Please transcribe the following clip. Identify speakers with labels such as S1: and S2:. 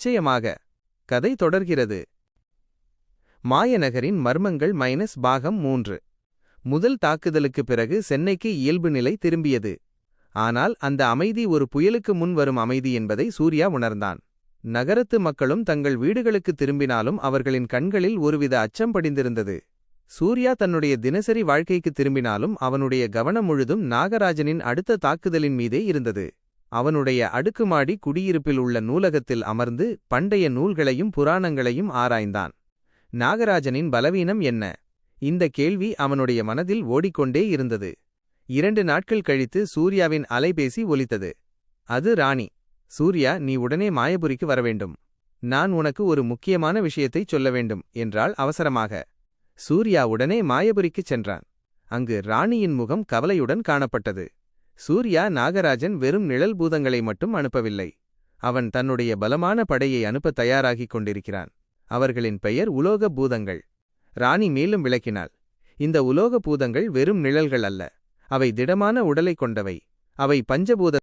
S1: நிச்சயமாக. கதை தொடர்கிறது. மாயநகரின் மர்மங்கள் பாகம் 3. முதல் தாக்குதலுக்குப் பிறகு சென்னைக்கு இயல்பு நிலை திரும்பியது. ஆனால் அந்த அமைதி ஒரு புயலுக்கு முன் வரும் அமைதி என்பதை சூர்யா உணர்ந்தான். நகரத்து மக்களும் தங்கள் வீடுகளுக்கு திரும்பினாலும் அவர்களின் கண்களில் ஒருவித அச்சம் படிந்திருந்தது. சூர்யா தன்னுடைய தினசரி வாழ்க்கைக்கு திரும்பினாலும் அவனுடைய கவனம் முழுதும் நாகராஜனின் அடுத்த தாக்குதலின் மீதே இருந்தது. அவனுடைய அடுக்குமாடி குடியிருப்பில் உள்ள நூலகத்தில் அமர்ந்து பண்டைய நூல்களையும் புராணங்களையும் ஆராய்ந்தான். நாகராஜனின் பலவீனம் என்ன? இந்த கேள்வி அவனுடைய மனதில் ஓடிக்கொண்டே இருந்தது. 2 நாட்கள் கழித்து சூர்யாவின் அலைபேசி ஒலித்தது. அது ராணி. சூர்யா, நீ உடனே மாயபுரிக்கு வரவேண்டும். நான் உனக்கு ஒரு முக்கியமான விஷயத்தைச் சொல்ல வேண்டும் என்றாள் அவசரமாக. சூர்யா உடனே மாயபுரிக்குச் சென்றான். அங்கு ராணியின் முகம் கவலையுடன் காணப்பட்டது. சூர்யா நாகராஜன் வெறும் நிழல் பூதங்களை மட்டும் அனுப்பவில்லை. அவன் தன்னுடைய பலமான படையை அனுப்ப தயாராகிக் கொண்டிருக்கிறான். அவர்களின் பெயர் உலோக பூதங்கள். ராணி மேலும் விளக்கினாள். இந்த உலோக பூதங்கள் வெறும் நிழல்கள் அல்ல. அவை திடமான உடலை கொண்டவை. அவை பஞ்சபூத